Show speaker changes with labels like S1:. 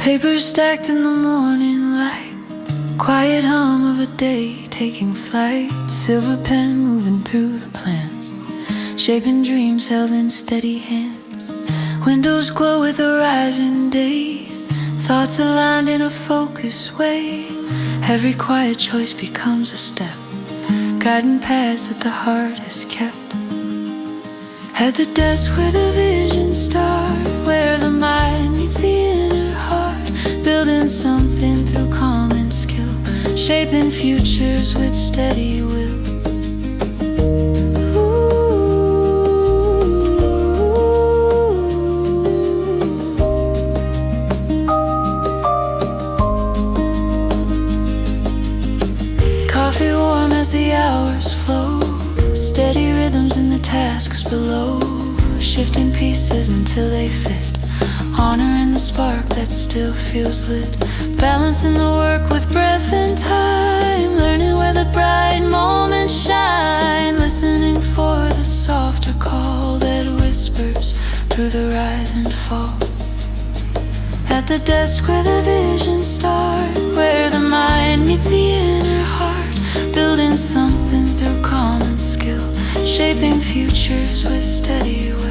S1: Papers stacked in the morning light, quiet hum of a day taking flight. Silver pen moving through the plans, shaping dreams held in steady hands. Windows glow with a rising day, thoughts aligned in a focused way. Every quiet choice becomes a step, guiding paths that the heart has kept. At the desk where the visions start, where the mind meets the inner heart, building something through common skill, shaping futures with steady will. Coffee warm as the hours flow, steady rhythms in the tasks below, shifting pieces until they fit, honoring the spark that still feels lit, balancing the work with breath and time, learning where the bright moments shine, listening for the softer call that whispers through the rise and fall. At the desk where the visions start, where the mind meets the inner heart, building something through common skill, shaping futures with steady will.